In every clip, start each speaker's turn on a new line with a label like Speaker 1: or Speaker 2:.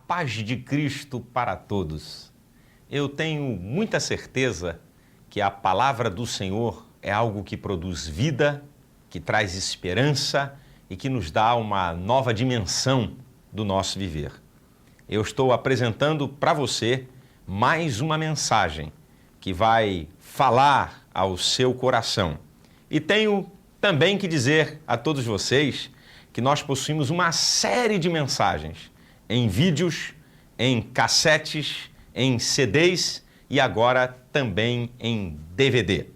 Speaker 1: paz de Cristo para todos. Eu tenho muita certeza que a palavra do Senhor é algo que produz vida, que traz esperança e que nos dá uma nova dimensão do nosso viver. Eu estou apresentando para você mais uma mensagem que vai falar ao seu coração. E tenho também que dizer a todos vocês que nós possuímos uma série de mensagens em vídeos, em cassetes, em CDs e agora também em DVD.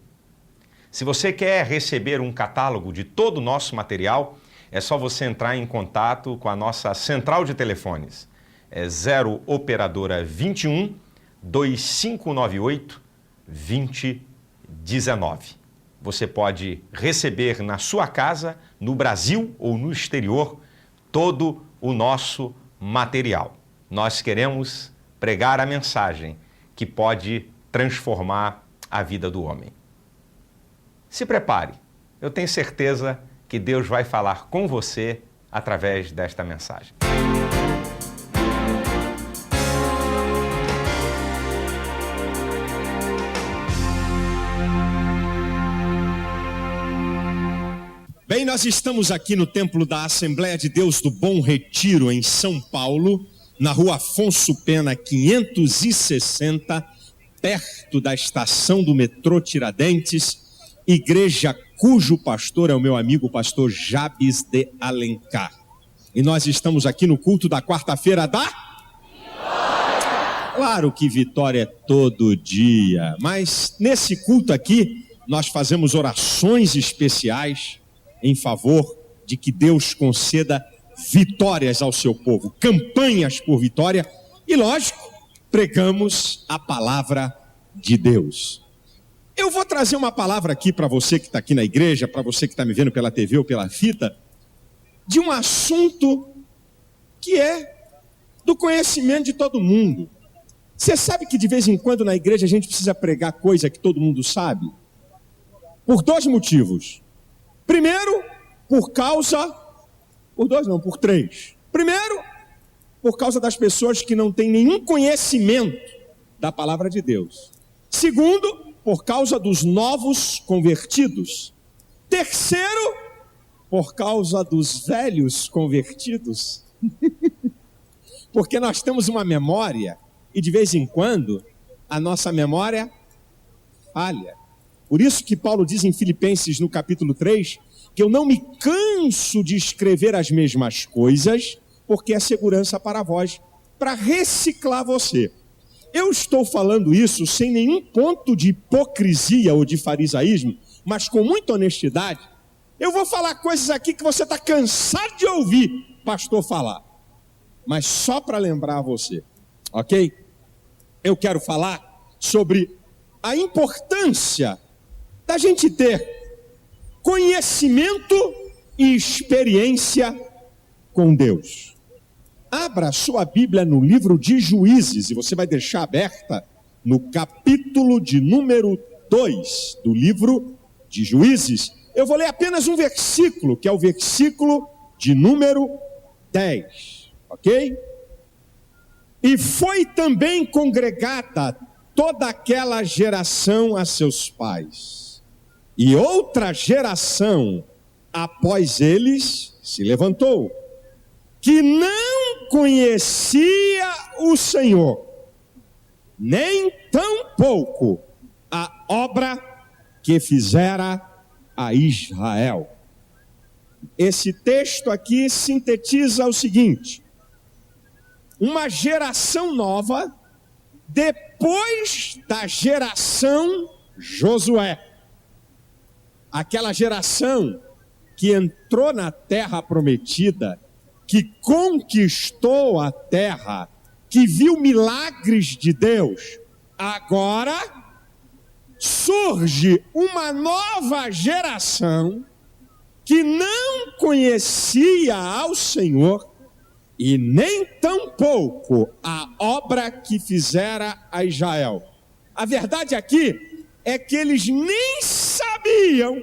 Speaker 1: Se você quer receber um catálogo de todo o nosso material, é só você entrar em contato com a nossa central de telefones. É 0 operadora 21 2598 2019. Você pode receber na sua casa, no Brasil ou no exterior, todo o nosso material. Nós queremos pregar a mensagem que pode transformar a vida do homem. Se prepare, eu tenho certeza que Deus vai falar com você através desta mensagem.
Speaker 2: Bem, nós estamos aqui no Templo da Assembleia de Deus do Bom Retiro, em São Paulo, na rua Afonso Pena 560, perto da estação do metrô Tiradentes, igreja cujo pastor é o meu amigo pastor Jabes de Alencar. E nós estamos aqui no culto da quarta-feira da... Claro que vitória é todo dia, mas nesse culto aqui nós fazemos orações especiais em favor de que Deus conceda vitórias ao seu povo, campanhas por vitória e, lógico, pregamos a palavra de Deus. Eu vou trazer uma palavra aqui para você que está aqui na igreja, para você que está me vendo pela TV ou pela fita, de um assunto que é do conhecimento de todo mundo. Você sabe que de vez em quando na igreja a gente precisa pregar coisa que todo mundo sabe? Por dois motivos. Primeiro, por três. Primeiro, por causa das pessoas que não têm nenhum conhecimento da palavra de Deus. Segundo, por causa dos novos convertidos. Terceiro, por causa dos velhos convertidos. Porque nós temos uma memória e de vez em quando a nossa memória falha. Por isso que Paulo diz em Filipenses no capítulo 3, que eu não me canso de escrever as mesmas coisas, porque é segurança para vós, para reciclar você. Eu estou falando isso sem nenhum ponto de hipocrisia ou de farisaísmo, mas com muita honestidade. Eu vou falar coisas aqui que você está cansado de ouvir pastor falar, mas só para lembrar você, ok? Eu quero falar sobre a importância da gente ter conhecimento e experiência com Deus. Abra sua Bíblia no livro de Juízes e você vai deixar aberta no capítulo de número 2 do livro de Juízes. Eu vou ler apenas um versículo, que é o versículo de número 10, ok? E foi também congregada toda aquela geração a seus pais. E outra geração após eles se levantou, que não conhecia o Senhor, nem tampouco a obra que fizera a Israel. Esse texto aqui sintetiza o seguinte: uma geração nova depois da geração Josué. Aquela geração que entrou na terra prometida, que conquistou a terra, que viu milagres de Deus. Agora surge uma nova geração que não conhecia ao Senhor e nem tampouco a obra que fizera a Israel. A verdade aqui é que eles nem sabiam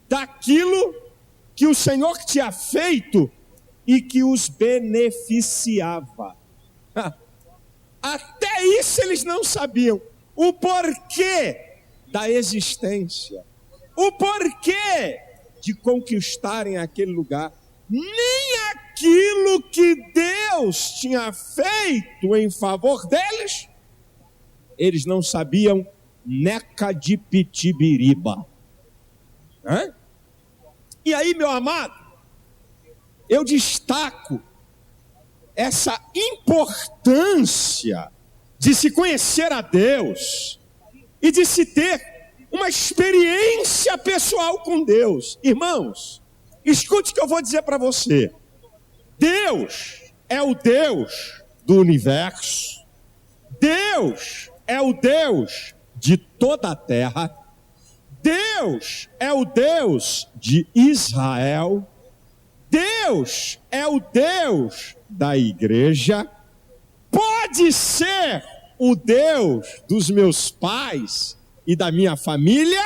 Speaker 2: daquilo que o Senhor tinha feito e que os beneficiava. Até isso eles não sabiam. O porquê da existência. O porquê de conquistarem aquele lugar. Nem aquilo que Deus tinha feito em favor deles, eles não sabiam neca de pitibiriba. E aí, meu amado, eu destaco essa importância de se conhecer a Deus e de se ter uma experiência pessoal com Deus. Irmãos, escute o que eu vou dizer para você. Deus é o Deus do universo. Deus é o Deus de toda a terra. Deus é o Deus de Israel. Deus é o Deus da igreja. Pode ser o Deus dos meus pais e da minha família,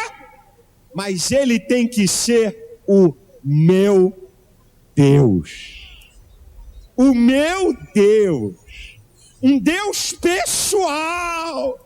Speaker 2: mas ele tem que ser o meu Deus. O meu Deus. Um Deus pessoal.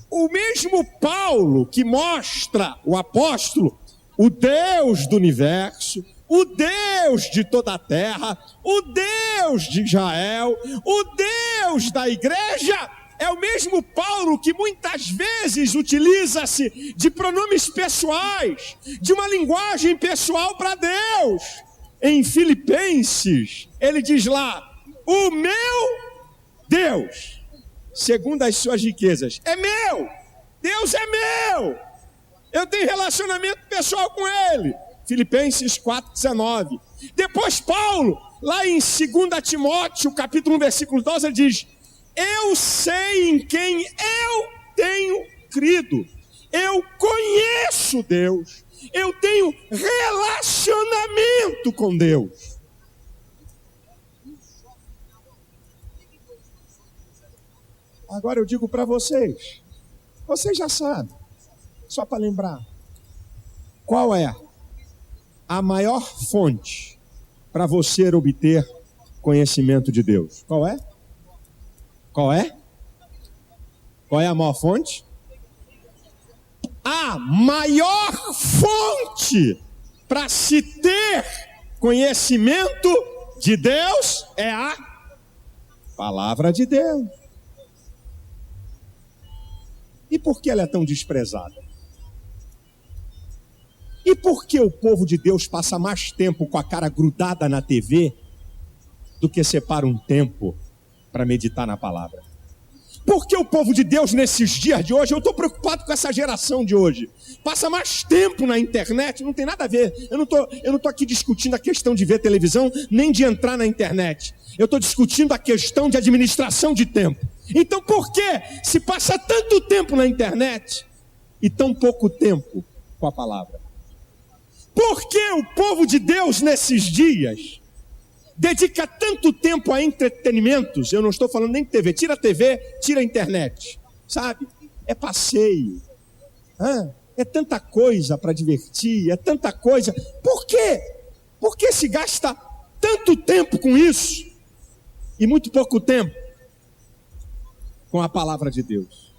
Speaker 2: O mesmo Paulo que mostra, o apóstolo, o Deus do universo, o Deus de toda a terra, o Deus de Israel, o Deus da igreja, é o mesmo Paulo que muitas vezes utiliza-se de pronomes pessoais, de uma linguagem pessoal para Deus. Em Filipenses, ele diz lá, o meu Deus, segundo as suas riquezas, é meu, Deus é meu, eu tenho relacionamento pessoal com ele. Filipenses 4,19. Depois Paulo, lá em 2 Timóteo, capítulo 1, versículo 12, ele diz, eu sei em quem eu tenho crido, eu conheço Deus, eu tenho relacionamento com Deus. Agora eu digo para vocês já sabem, só para lembrar, qual é a maior fonte para você obter conhecimento de Deus? Qual é? Qual é? Qual é a maior fonte? A maior fonte para se ter conhecimento de Deus é a palavra de Deus. E por que ela é tão desprezada? E por que o povo de Deus passa mais tempo com a cara grudada na TV do que separa um tempo para meditar na palavra? Por que o povo de Deus nesses dias de hoje, eu estou preocupado com essa geração de hoje, passa mais tempo na internet? Não tem nada a ver, eu não tô aqui discutindo a questão de ver televisão, nem de entrar na internet, eu estou discutindo a questão de administração de tempo. Então por que se passa tanto tempo na internet e tão pouco tempo com a palavra? Por que o povo de Deus nesses dias dedica tanto tempo a entretenimentos? Eu não estou falando nem de TV, tira a TV, tira a internet, sabe? É passeio, é tanta coisa para divertir, é tanta coisa. Por quê? Por que se gasta tanto tempo com isso e muito pouco tempo com a palavra de Deus?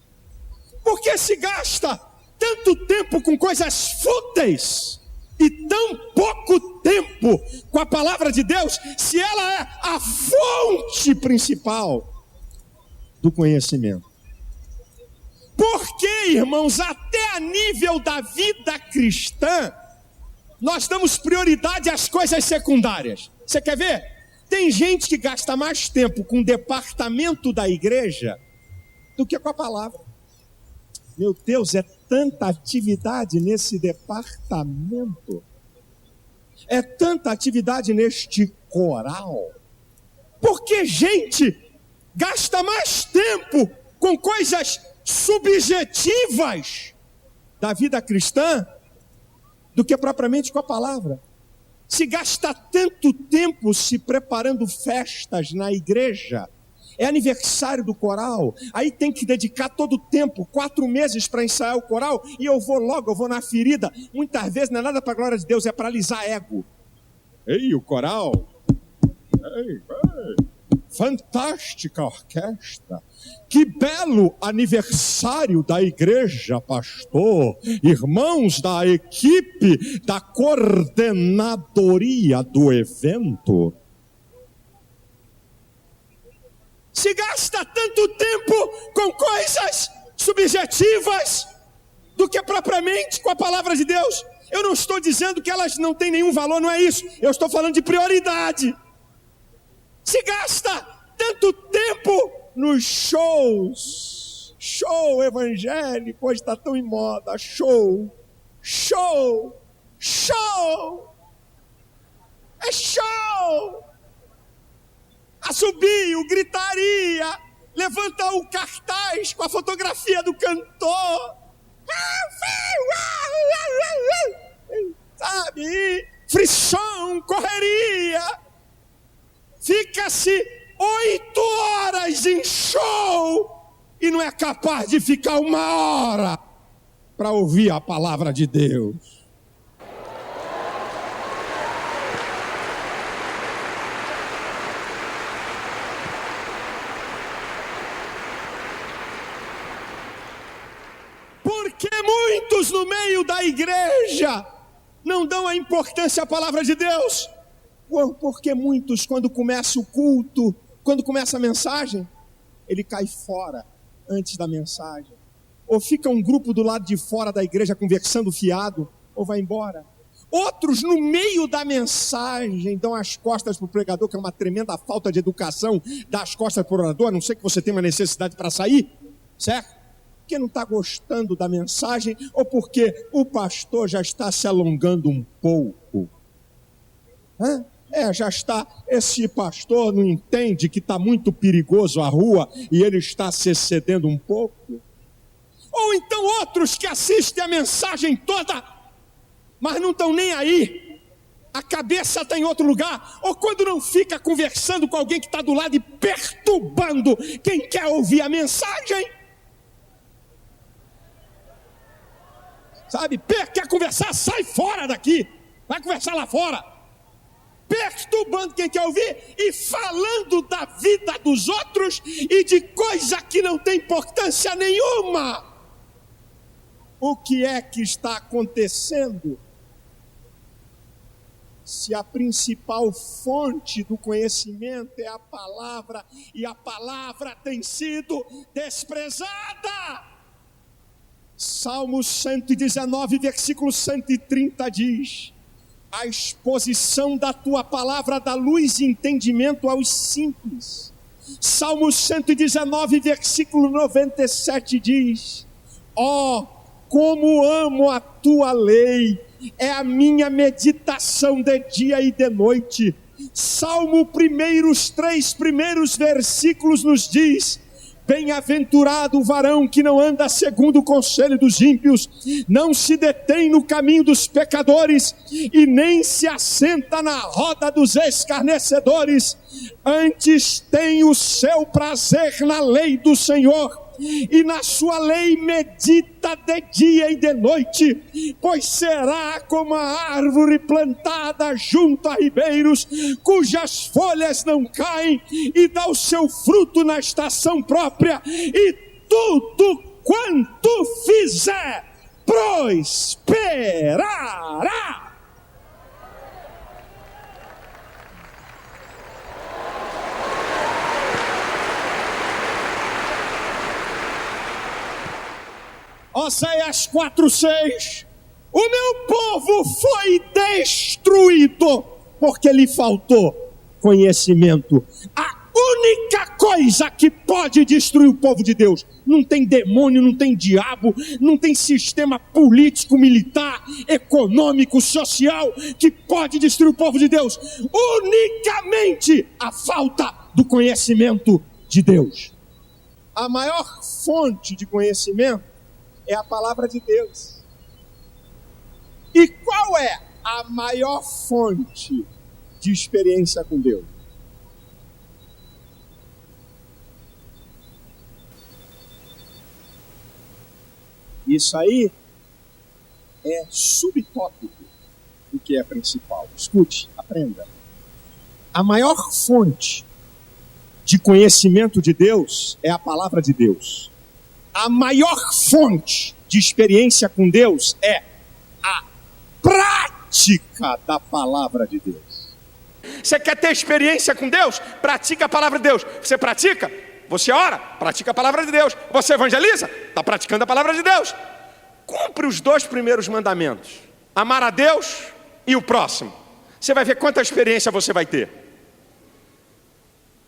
Speaker 2: Por que se gasta tanto tempo com coisas fúteis e tão pouco tempo com a palavra de Deus, se ela é a fonte principal do conhecimento? Porque, irmãos, até a nível da vida cristã, nós damos prioridade às coisas secundárias. Você quer ver? Tem gente que gasta mais tempo com o departamento da igreja do que com a palavra. Meu Deus, é tanta atividade nesse departamento, é tanta atividade neste coral, porque gente gasta mais tempo com coisas subjetivas da vida cristã do que propriamente com a palavra. Se gasta tanto tempo se preparando festas na igreja, é aniversário do coral, aí tem que dedicar todo o tempo, 4 meses para ensaiar o coral, e eu vou na ferida. Muitas vezes não é nada para a glória de Deus, é para alisar ego. Ei, o coral, Fantástica orquestra. Que belo aniversário da igreja, pastor. Irmãos da equipe da coordenadoria do evento. Se gasta tanto tempo com coisas subjetivas do que propriamente com a palavra de Deus. Eu não estou dizendo que elas não têm nenhum valor, não é isso. Eu estou falando de prioridade. Se gasta tanto tempo nos shows. Show evangélico, hoje está tão em moda. Show. É show. Assobio, gritaria, levanta o cartaz com a fotografia do cantor. Sabe? Frição, correria. Fica-se 8 horas em show e não é capaz de ficar 1 hora para ouvir a palavra de Deus. Porque muitos no meio da igreja não dão a importância à palavra de Deus. Porque muitos, quando começa o culto, quando começa a mensagem, ele cai fora antes da mensagem. Ou fica um grupo do lado de fora da igreja conversando fiado, ou vai embora. Outros, no meio da mensagem, dão as costas para o pregador, que é uma tremenda falta de educação, dá as costas para o orador, a não ser que você tenha uma necessidade para sair, certo? Porque não está gostando da mensagem, ou porque o pastor já está se alongando um pouco. Já está, esse pastor não entende que está muito perigoso a rua e ele está se excedendo um pouco. Ou então outros que assistem a mensagem toda, mas não estão nem aí, a cabeça está em outro lugar, ou quando não fica conversando com alguém que está do lado e perturbando quem quer ouvir a mensagem. Sabe, quer conversar, sai fora daqui, vai conversar lá fora. Perturbando quem quer ouvir e falando da vida dos outros e de coisa que não tem importância nenhuma. O que é que está acontecendo? Se a principal fonte do conhecimento é a palavra e a palavra tem sido desprezada. Salmo 119, versículo 130 diz: a exposição da tua palavra dá luz e entendimento aos simples. Salmo 119, versículo 97 diz: como amo a tua lei, é a minha meditação de dia e de noite. Salmo 1, os 3 primeiros versículos nos diz: bem-aventurado o varão que não anda segundo o conselho dos ímpios, não se detém no caminho dos pecadores e nem se assenta na roda dos escarnecedores. Antes tem o seu prazer na lei do Senhor, e na sua lei medita de dia e de noite, pois será como a árvore plantada junto a ribeiros, cujas folhas não caem, e dá o seu fruto na estação própria, e tudo quanto fizer prosperará. Oséias 4:6: o meu povo foi destruído porque lhe faltou conhecimento. A única coisa que pode destruir o povo de Deus, não tem demônio, não tem diabo, não tem sistema político, militar, econômico, social que pode destruir o povo de Deus, unicamente a falta do conhecimento de Deus. A maior fonte de conhecimento é a palavra de Deus. E qual é a maior fonte de experiência com Deus? Isso aí é subtópico do que é principal. Escute, aprenda. A maior fonte de conhecimento de Deus é a palavra de Deus. A maior fonte de experiência com Deus é a prática da palavra de Deus. Você quer ter experiência com Deus? Pratica a palavra de Deus. Você pratica? Você ora? Pratica a palavra de Deus. Você evangeliza? Está praticando a palavra de Deus. Cumpre os 2 primeiros mandamentos: amar a Deus e o próximo. Você vai ver quanta experiência você vai ter.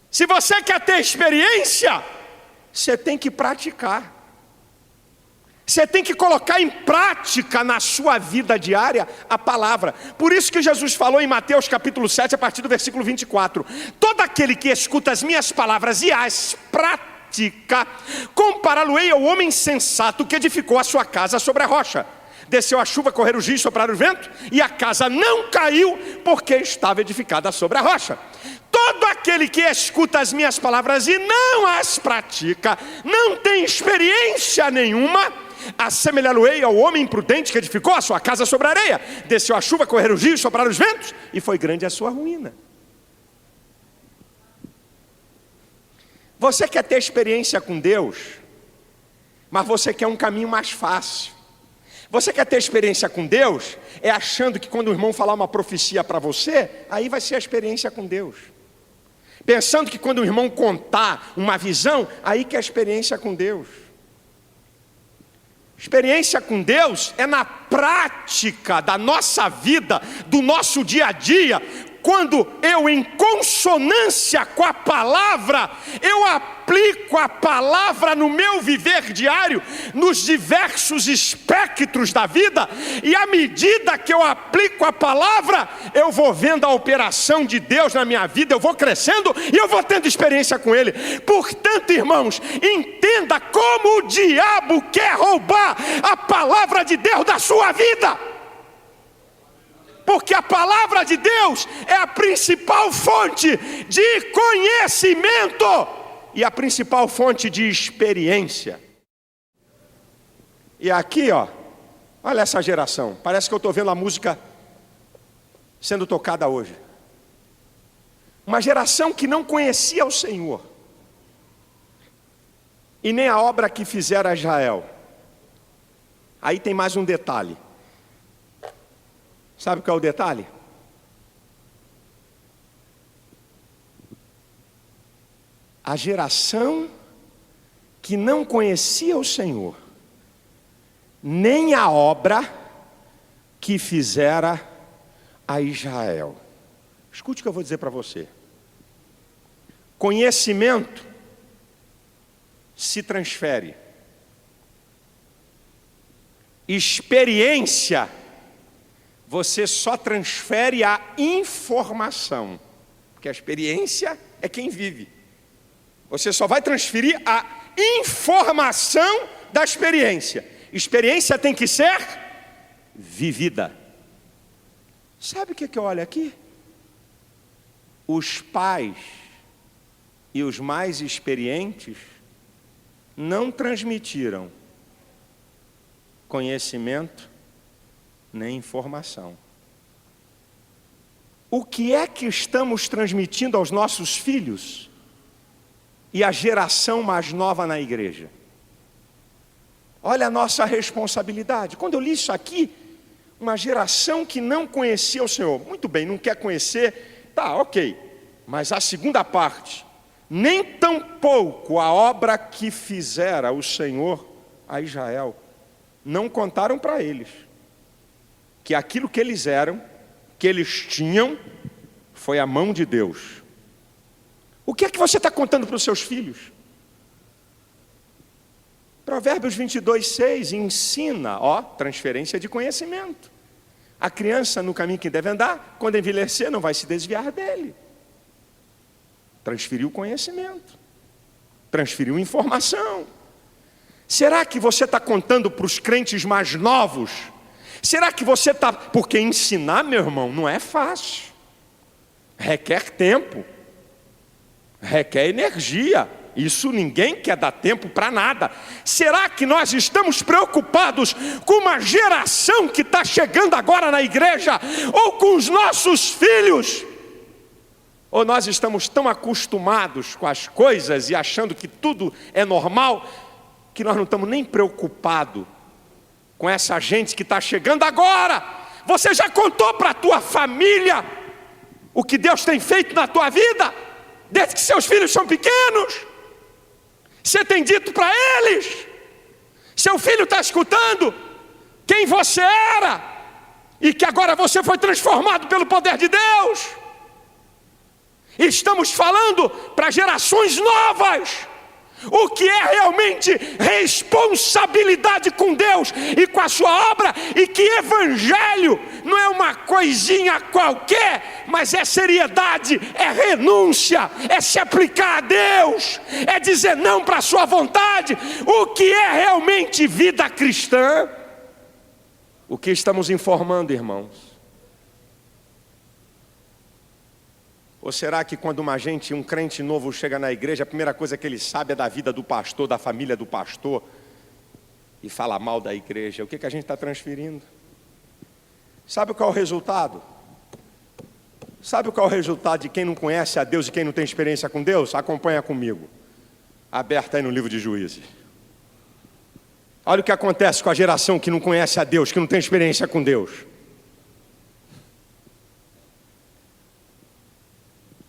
Speaker 2: Se você quer ter experiência, você tem que praticar. Você tem que colocar em prática na sua vida diária a palavra. Por isso que Jesus falou em Mateus capítulo 7, a partir do versículo 24: todo aquele que escuta as minhas palavras e as pratica, compará-lo-ei ao homem sensato que edificou a sua casa sobre a rocha. Desceu a chuva, correram os rios, sopraram o vento, e a casa não caiu, porque estava edificada sobre a rocha. Todo aquele que escuta as minhas palavras e não as pratica, não tem experiência nenhuma, assemelhá-lo-ei ao homem imprudente que edificou a sua casa sobre a areia. Desceu a chuva, correram os rios, sopraram os ventos, e foi grande a sua ruína. Você quer ter experiência com Deus, mas você quer um caminho mais fácil. Você quer ter experiência com Deus, é achando que quando o irmão falar uma profecia para você, aí vai ser a experiência com Deus. Pensando que quando o irmão contar uma visão, aí que é a experiência com Deus. Experiência com Deus é na prática da nossa vida, do nosso dia a dia. Quando eu, em consonância com a palavra, eu aplico a palavra no meu viver diário, nos diversos espectros da vida, e à medida que eu aplico a palavra, eu vou vendo a operação de Deus na minha vida, eu vou crescendo e eu vou tendo experiência com Ele. Portanto, irmãos, entenda como o diabo quer roubar a palavra de Deus da sua vida. Porque a palavra de Deus é a principal fonte de conhecimento e a principal fonte de experiência. E aqui, olha essa geração. Parece que eu estou vendo a música sendo tocada hoje. Uma geração que não conhecia o Senhor e nem a obra que fizera Israel. Aí tem mais um detalhe. Sabe qual é o detalhe? A geração que não conhecia o Senhor, nem a obra que fizera a Israel. Escute o que eu vou dizer para você. Conhecimento se transfere. Experiência você só transfere a informação, porque a experiência é quem vive. Você só vai transferir a informação da experiência. Experiência tem que ser vivida. Sabe o que eu olho aqui? Os pais e os mais experientes não transmitiram conhecimento nem informação. O que é que estamos transmitindo aos nossos filhos e à geração mais nova na igreja? Olha a nossa responsabilidade. Quando eu li isso aqui, uma geração que não conhecia o Senhor. Muito bem, não quer conhecer, tá, ok. Mas a segunda parte, nem tampouco a obra que fizera o Senhor a Israel, não contaram para eles que aquilo que eles eram, que eles tinham, foi a mão de Deus. O que é que você está contando para os seus filhos? Provérbios 22:6 ensina, transferência de conhecimento. A criança no caminho que deve andar, quando envelhecer não vai se desviar dele. Transferiu conhecimento, transferiu informação. Será que você está contando para os crentes mais novos? Será que você está... Porque ensinar, meu irmão, não é fácil. Requer tempo. Requer energia. Isso ninguém quer dar tempo para nada. Será que nós estamos preocupados com uma geração que está chegando agora na igreja? Ou com os nossos filhos? Ou nós estamos tão acostumados com as coisas e achando que tudo é normal, que nós não estamos nem preocupados com essa gente que está chegando agora. Você já contou para a tua família o que Deus tem feito na tua vida, desde que seus filhos são pequenos? Você tem dito para eles? Seu filho está escutando quem você era e que agora você foi transformado pelo poder de Deus? Estamos falando para gerações novas o que é realmente responsabilidade com Deus e com a sua obra, e que evangelho não é uma coisinha qualquer, mas é seriedade, é renúncia, é se aplicar a Deus, é dizer não para a sua vontade. O que é realmente vida cristã? O que estamos informando, irmãos? Ou será que quando um crente novo chega na igreja, a primeira coisa que ele sabe é da vida do pastor, da família do pastor, e fala mal da igreja? O que a gente está transferindo? Sabe qual é o resultado? Sabe qual é o resultado de quem não conhece a Deus e quem não tem experiência com Deus? Acompanha comigo. Aberta aí no livro de Juízes. Olha o que acontece com a geração que não conhece a Deus, que não tem experiência com Deus.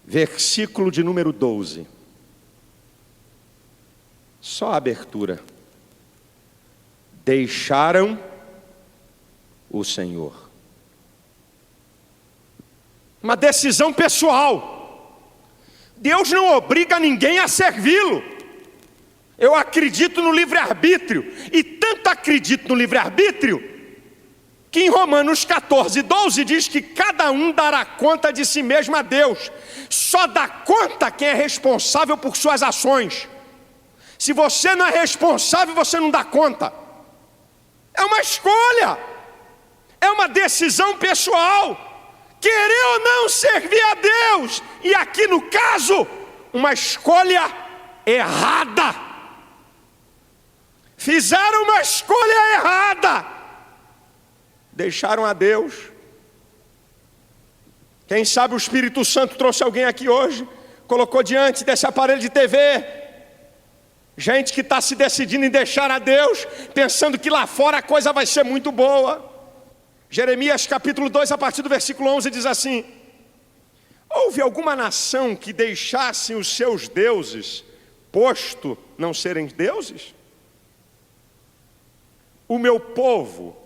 Speaker 2: Versículo de número 12. Só a abertura. Deixaram o Senhor. Uma decisão pessoal. Deus não obriga ninguém a servi-lo. Eu acredito no livre-arbítrio. E tanto acredito no livre-arbítrio que em Romanos 14:12 diz que cada um dará conta de si mesmo a Deus. Só dá conta quem é responsável por suas ações. Se você não é responsável, você não dá conta. É uma escolha, é uma decisão pessoal, querer ou não servir a Deus. E aqui no caso, uma escolha errada. Fizeram uma escolha errada. Deixaram a Deus. Quem sabe o Espírito Santo trouxe alguém aqui hoje, colocou diante desse aparelho de TV gente que está se decidindo em deixar a Deus, pensando que lá fora a coisa vai ser muito boa. Jeremias capítulo 2, a partir do versículo 11 diz assim: houve alguma nação que deixasse os seus deuses, posto não serem deuses? O meu povo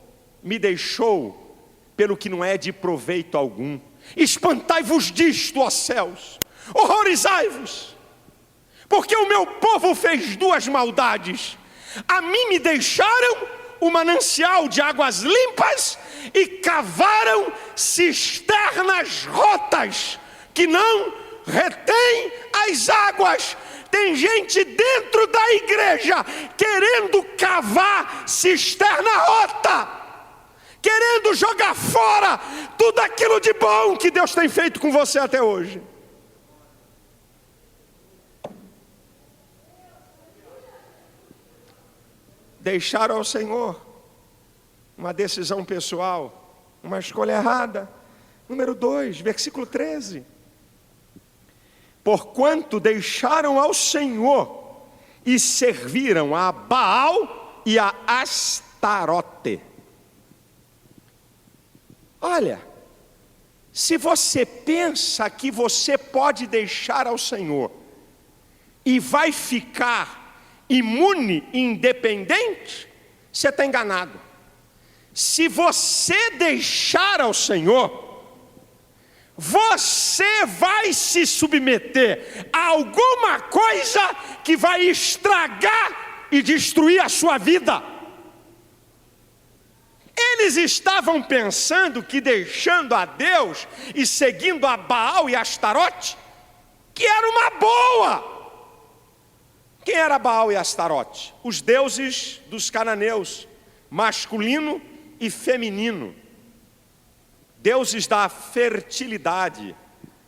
Speaker 2: me deixou pelo que não é de proveito algum. Espantai-vos disto, ó céus, horrorizai-vos, porque o meu povo fez duas maldades. A mim me deixaram o manancial de águas limpas e cavaram cisternas rotas que não retêm as águas. Tem gente dentro da igreja querendo cavar cisterna rota, querendo jogar fora tudo aquilo de bom que Deus tem feito com você até hoje. Deixaram ao Senhor, uma decisão pessoal, uma escolha errada. Número 2, versículo 13. Porquanto deixaram ao Senhor e serviram a Baal e a Astarote. Olha, se você pensa que você pode deixar ao Senhor e vai ficar imune e independente, você está enganado. Se você deixar ao Senhor, você vai se submeter a alguma coisa que vai estragar e destruir a sua vida. Eles estavam pensando que deixando a Deus e seguindo a Baal e Astarote, que era uma boa. Quem era Baal e Astarote? Os deuses dos cananeus, masculino e feminino. Deuses da fertilidade.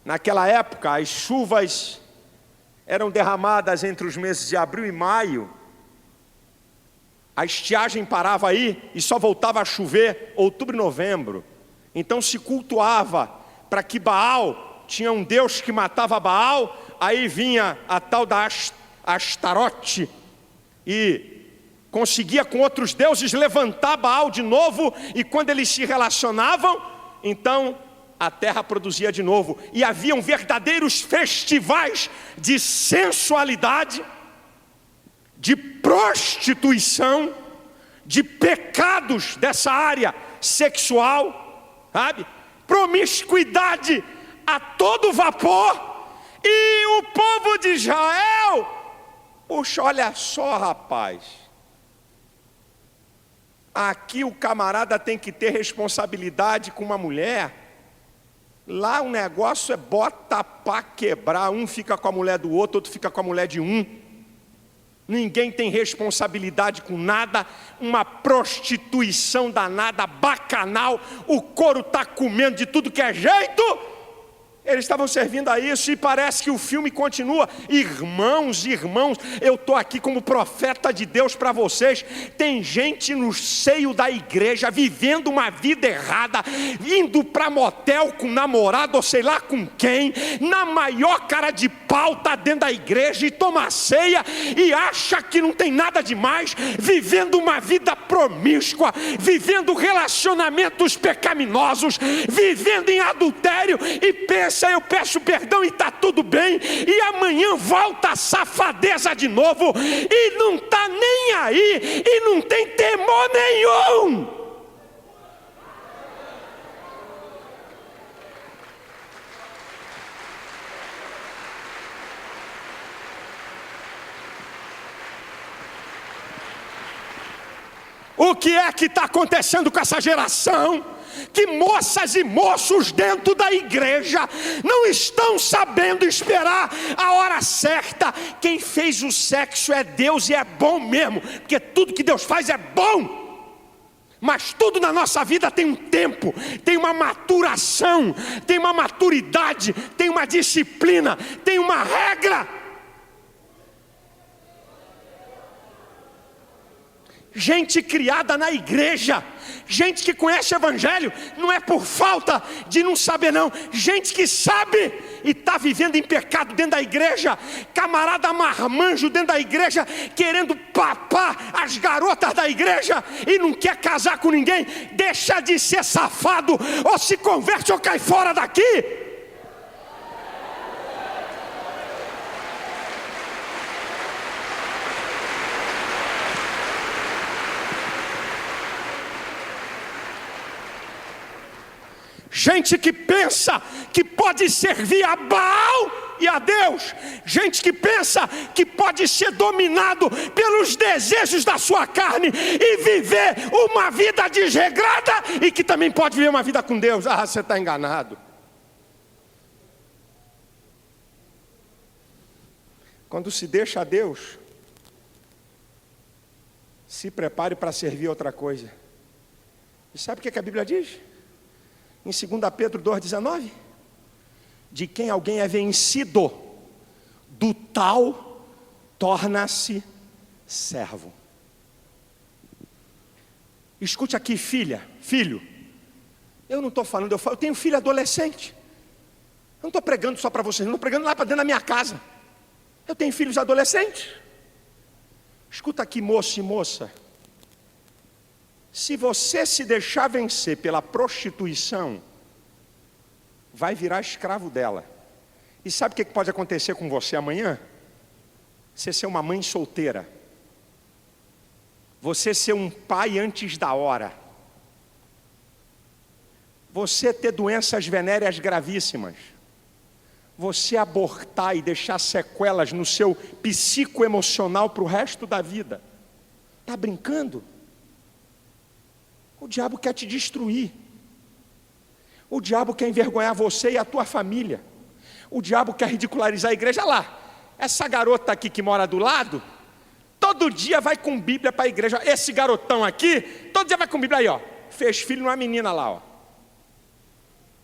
Speaker 2: Naquela época, as chuvas eram derramadas entre os meses de abril e maio. A estiagem parava aí e só voltava a chover outubro e novembro. Então se cultuava para que Baal tinha um deus que matava Baal, aí vinha a tal da Astarote e conseguia com outros deuses levantar Baal de novo, e quando eles se relacionavam, então a terra produzia de novo, e haviam verdadeiros festivais de sensualidade, de prostituição, de pecados dessa área sexual, sabe? Promiscuidade a todo vapor, e o povo de Israel, puxa, olha só, rapaz, aqui o camarada tem que ter responsabilidade com uma mulher. Lá o negócio é bota pra quebrar, um fica com a mulher do outro, outro fica com a mulher de um. Ninguém tem responsabilidade com nada, uma prostituição danada, bacanal, o couro está comendo de tudo que é jeito. Eles estavam servindo a isso, e parece que o filme continua. Irmãos, eu estou aqui como profeta de Deus para vocês. Tem gente no seio da igreja vivendo uma vida errada, indo para motel com namorado ou sei lá com quem, na maior cara de pau, está dentro da igreja e toma ceia e acha que não tem nada demais, vivendo uma vida promíscua, vivendo relacionamentos pecaminosos, vivendo em adultério, e pensa: eu peço perdão e está tudo bem, e amanhã volta a safadeza de novo, e não está nem aí, e não tem temor nenhum. O que é que está acontecendo com essa geração? Que moças e moços dentro da igreja não estão sabendo esperar a hora certa. Quem fez o sexo é Deus, e é bom mesmo, porque tudo que Deus faz é bom. Mas tudo na nossa vida tem um tempo, tem uma maturação, tem uma maturidade, tem uma disciplina, tem uma regra. Gente criada na igreja, gente que conhece o evangelho, não é por falta de não saber não, gente que sabe e está vivendo em pecado dentro da igreja, camarada marmanjo dentro da igreja, querendo papar as garotas da igreja e não quer casar com ninguém. Deixa de ser safado, ou se converte ou cai fora daqui. Gente que pensa que pode servir a Baal e a Deus. Gente que pensa que pode ser dominado pelos desejos da sua carne e viver uma vida desregrada, e que também pode viver uma vida com Deus. Ah, você está enganado. Quando se deixa a Deus, se prepare para servir outra coisa. E sabe o que a Bíblia diz? Em 2 Pedro 2,19, de quem alguém é vencido, do tal torna-se servo. Escute aqui, filha, filho, eu não estou falando, eu tenho filho adolescente. Eu não estou pregando só para vocês, não estou pregando lá para dentro da minha casa. Eu tenho filhos adolescentes. Escuta aqui, moço e moça. Se você se deixar vencer pela prostituição, vai virar escravo dela. E sabe o que pode acontecer com você amanhã? Você ser uma mãe solteira. Você ser um pai antes da hora. Você ter doenças venéreas gravíssimas. Você abortar e deixar sequelas no seu psicoemocional para o resto da vida. Está brincando? O diabo quer te destruir. O diabo quer envergonhar você e a tua família. O diabo quer ridicularizar a igreja. Olha lá, essa garota aqui que mora do lado, todo dia vai com Bíblia para a igreja. Esse garotão aqui, todo dia vai com Bíblia aí, ó. Fez filho numa menina lá, ó.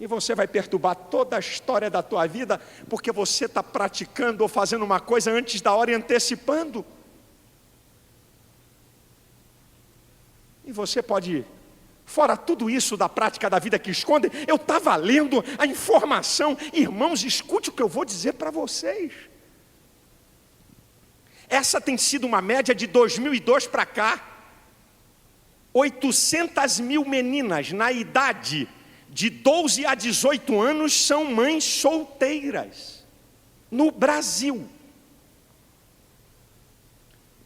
Speaker 2: E você vai perturbar toda a história da tua vida, porque você está praticando ou fazendo uma coisa antes da hora e antecipando. E você pode Fora tudo isso da prática da vida que escondem, eu estava lendo a informação. Irmãos, escute o que eu vou dizer para vocês. Essa tem sido uma média de 2002 para cá. 800 mil meninas na idade de 12 a 18 anos são mães solteiras no Brasil.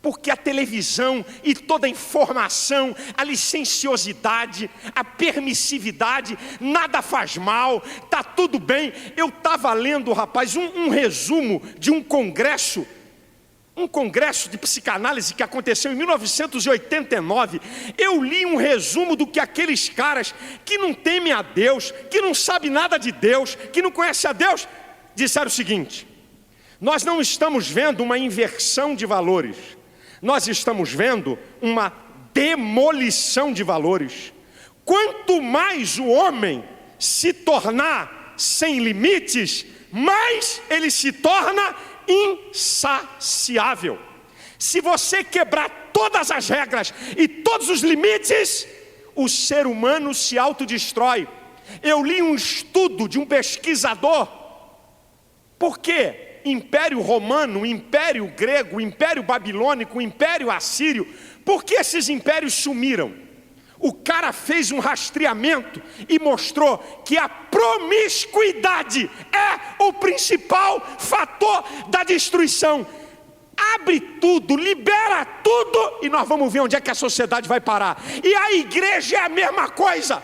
Speaker 2: Porque a televisão e toda a informação, a licenciosidade, a permissividade, nada faz mal, está tudo bem. Eu estava lendo, rapaz, um resumo de um congresso de psicanálise que aconteceu em 1989. Eu li um resumo do que aqueles caras que não temem a Deus, que não sabem nada de Deus, que não conhecem a Deus, disseram o seguinte: nós não estamos vendo uma inversão de valores, nós estamos vendo uma demolição de valores. Quanto mais o homem se tornar sem limites, mais ele se torna insaciável. Se você quebrar todas as regras e todos os limites, o ser humano se autodestrói. Eu li um estudo de um pesquisador. Por quê? Império Romano, Império Grego, Império Babilônico, Império Assírio, por que esses impérios sumiram? O cara fez um rastreamento e mostrou que a promiscuidade é o principal fator da destruição. Abre tudo, libera tudo e nós vamos ver onde é que a sociedade vai parar. E a igreja é a mesma coisa.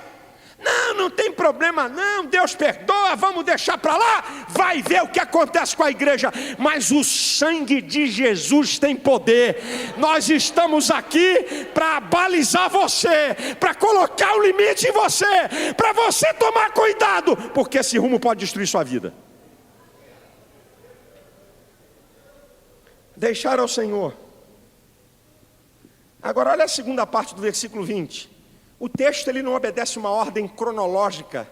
Speaker 2: Não tem problema não, Deus perdoa, vamos deixar para lá. Vai ver o que acontece com a igreja. Mas o sangue de Jesus tem poder. Nós estamos aqui para balizar você, para colocar o limite em você, para você tomar cuidado, porque esse rumo pode destruir sua vida. Deixar ao Senhor. Agora olha a segunda parte do versículo 20. O texto ele não obedece uma ordem cronológica,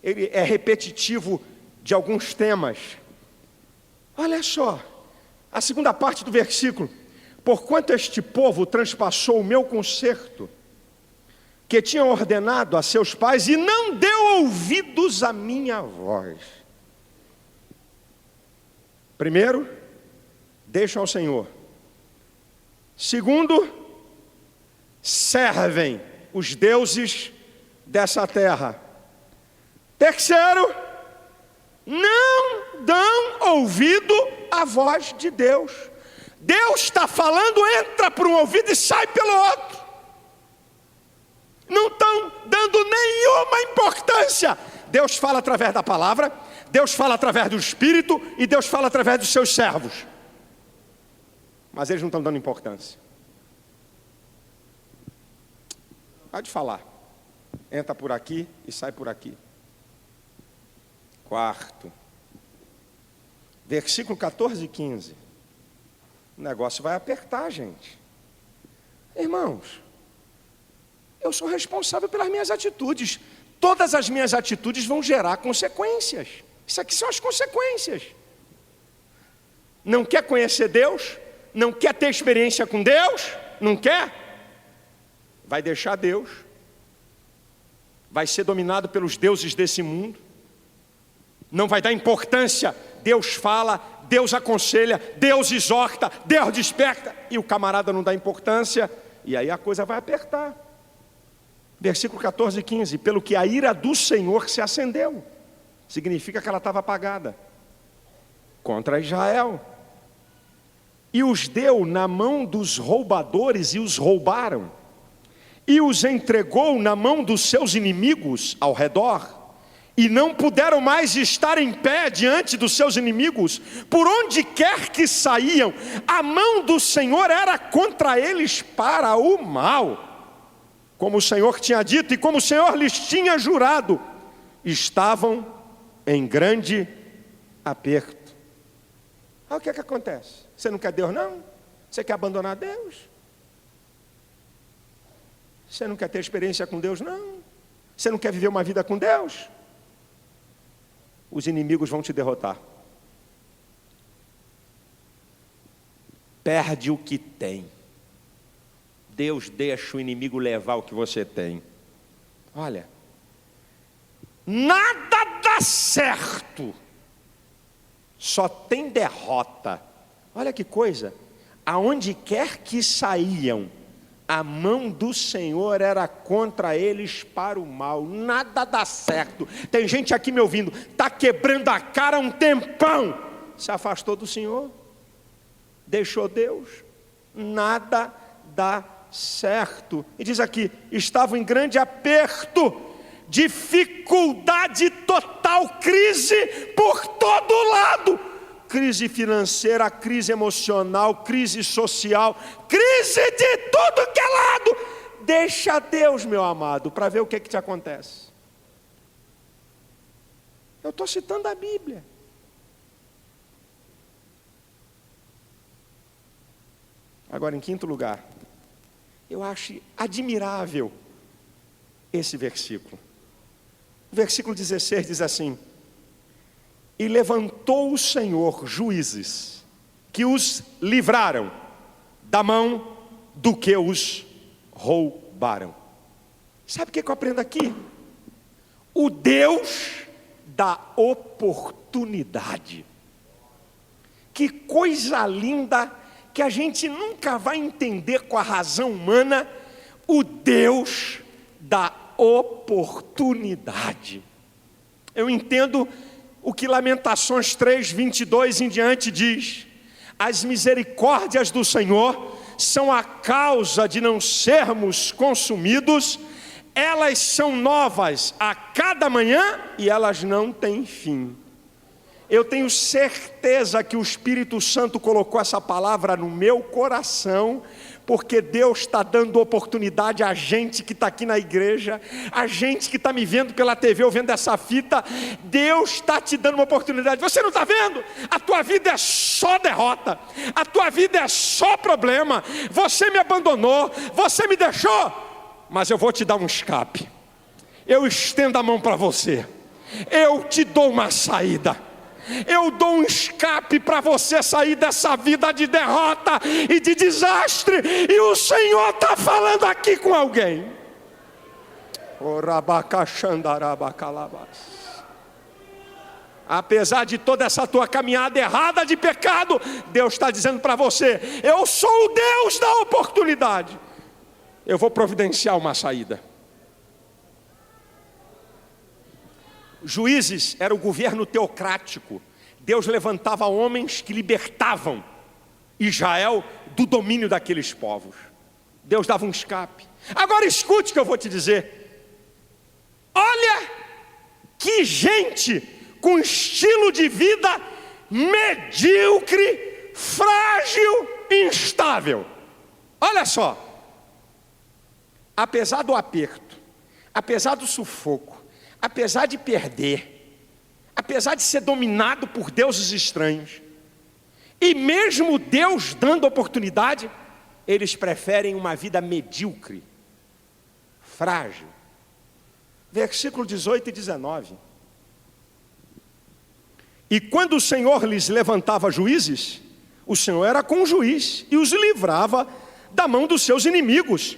Speaker 2: ele é repetitivo de alguns temas. Olha só, a segunda parte do versículo: porquanto este povo transpassou o meu concerto, que tinha ordenado a seus pais, e não deu ouvidos à minha voz. Primeiro, deixam ao Senhor. Segundo, servem os deuses dessa terra. Terceiro, não dão ouvido à voz de Deus. Deus está falando, entra por um ouvido e sai pelo outro. Não estão dando nenhuma importância. Deus fala através da palavra, Deus fala através do Espírito e Deus fala através dos seus servos. Mas eles não estão dando importância. Pode falar. Entra por aqui e sai por aqui. Quarto. Versículo 14 e 15. O negócio vai apertar, gente. Irmãos, eu sou responsável pelas minhas atitudes. Todas as minhas atitudes vão gerar consequências. Isso aqui são as consequências. Não quer conhecer Deus? Não quer ter experiência com Deus? Não quer? Vai deixar Deus, vai ser dominado pelos deuses desse mundo, não vai dar importância. Deus fala, Deus aconselha, Deus exorta, Deus desperta, e o camarada não dá importância, e aí a coisa vai apertar. Versículo 14 e 15: pelo que a ira do Senhor se acendeu, significa que ela estava apagada, contra Israel, e os deu na mão dos roubadores e os roubaram, e os entregou na mão dos seus inimigos ao redor, e não puderam mais estar em pé diante dos seus inimigos. Por onde quer que saíam, a mão do Senhor era contra eles para o mal. Como o Senhor tinha dito e como o Senhor lhes tinha jurado, estavam em grande aperto. Aí o que é que acontece? Você não quer Deus não? Você quer abandonar Deus? Você não quer ter experiência com Deus, não? Você não quer viver uma vida com Deus? Os inimigos vão te derrotar. Perde o que tem. Deus deixa o inimigo levar o que você tem. Olha, nada dá certo, só tem derrota. Olha que coisa, aonde quer que saíam, a mão do Senhor era contra eles para o mal. Nada dá certo. Tem gente aqui me ouvindo, está quebrando a cara há um tempão, se afastou do Senhor, deixou Deus, nada dá certo. E diz aqui, estavam em grande aperto, dificuldade total, crise por todo lado. Crise financeira, crise emocional, crise social, crise de tudo que é lado. Deixa Deus, meu amado, para ver o que te acontece. Eu estou citando a Bíblia. Agora, em quinto lugar, eu acho admirável esse versículo. O versículo 16 diz assim: e levantou o Senhor juízes, que os livraram da mão do que os roubaram. Sabe o que eu aprendo aqui? O Deus da oportunidade. Que coisa linda, que a gente nunca vai entender com a razão humana. O Deus da oportunidade. Eu entendo o que Lamentações 3:22 em diante diz: as misericórdias do Senhor são a causa de não sermos consumidos, elas são novas a cada manhã e elas não têm fim. Eu tenho certeza que o Espírito Santo colocou essa palavra no meu coração, porque Deus está dando oportunidade a gente que está aqui na igreja, a gente que está me vendo pela TV ou vendo essa fita. Deus está te dando uma oportunidade. Você não está vendo? A tua vida é só derrota, a tua vida é só problema. Você me abandonou, você me deixou, mas eu vou te dar um escape. Eu estendo a mão para você, eu te dou uma saída. Eu dou um escape para você sair dessa vida de derrota e de desastre. E o Senhor está falando aqui com alguém. Apesar de toda essa tua caminhada errada de pecado, Deus está dizendo para você: eu sou o Deus da oportunidade. Eu vou providenciar uma saída. Juízes era o governo teocrático. Deus levantava homens que libertavam Israel do domínio daqueles povos. Deus dava um escape. Agora escute o que eu vou te dizer. Olha que gente com estilo de vida medíocre, frágil, instável. Olha só. Apesar do aperto, apesar do sufoco, apesar de perder, apesar de ser dominado por deuses estranhos, e mesmo Deus dando oportunidade, eles preferem uma vida medíocre, frágil. Versículo 18 e 19. E quando o Senhor lhes levantava juízes, o Senhor era com o juiz e os livrava da mão dos seus inimigos,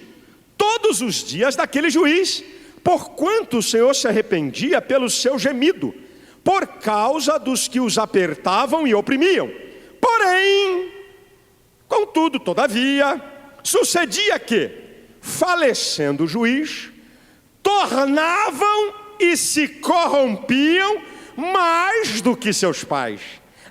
Speaker 2: todos os dias daquele juiz, porquanto o Senhor se arrependia pelo seu gemido, por causa dos que os apertavam e oprimiam. Porém, contudo, todavia, sucedia que, falecendo o juiz, tornavam e se corrompiam mais do que seus pais,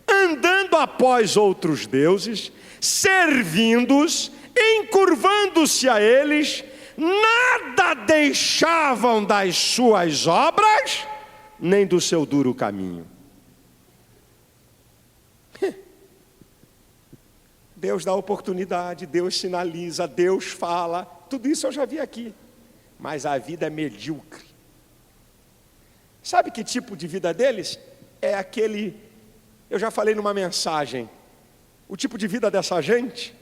Speaker 2: andando após outros deuses, servindo-os, encurvando-se a eles, nada deixavam das suas obras, nem do seu duro caminho. Deus dá oportunidade, Deus sinaliza, Deus fala, tudo isso eu já vi aqui, mas a vida é medíocre. Sabe que tipo de vida deles? É aquele, eu já falei numa mensagem, o tipo de vida dessa gente.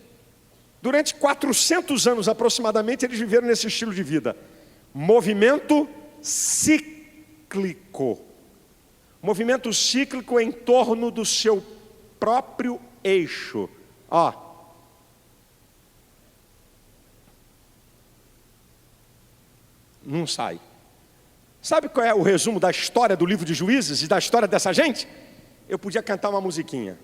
Speaker 2: Durante 400 anos aproximadamente eles viveram nesse estilo de vida. Movimento cíclico. Movimento cíclico em torno do seu próprio eixo. Ó. Não sai. Sabe qual é o resumo da história do livro de Juízes e da história dessa gente? Eu podia cantar uma musiquinha.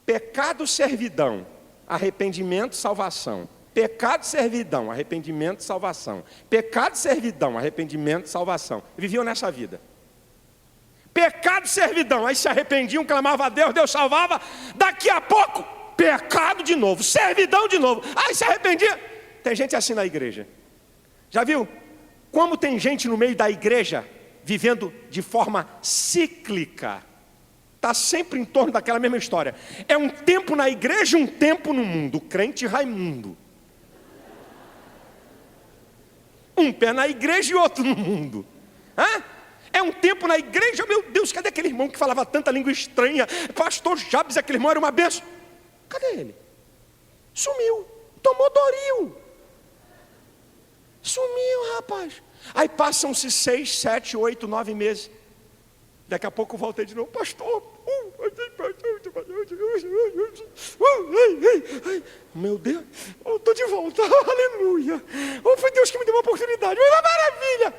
Speaker 2: Pecado, servidão, arrependimento, salvação. Pecado, servidão, arrependimento, salvação. Pecado, servidão, arrependimento, salvação. Viviam nessa vida. Pecado, servidão, aí se arrependiam, clamavam a Deus, Deus salvava. Daqui a pouco, pecado de novo, servidão de novo. Aí se arrependia. Tem gente assim na igreja. Já viu? Como tem gente no meio da igreja vivendo de forma cíclica. Está sempre em torno daquela mesma história. É um tempo na igreja e um tempo no mundo. Crente Raimundo. Um pé na igreja e outro no mundo. Hã? É um tempo na igreja, meu Deus, cadê aquele irmão que falava tanta língua estranha? Pastor Jabes, aquele irmão era uma benção. Cadê ele? Sumiu, tomou Doril. Sumiu, rapaz. Aí passam-se 6, 7, 8, 9 meses. Daqui a pouco voltei de novo. Pastor, meu Deus, eu estou de volta, aleluia. Foi Deus que me deu uma oportunidade, uma maravilha.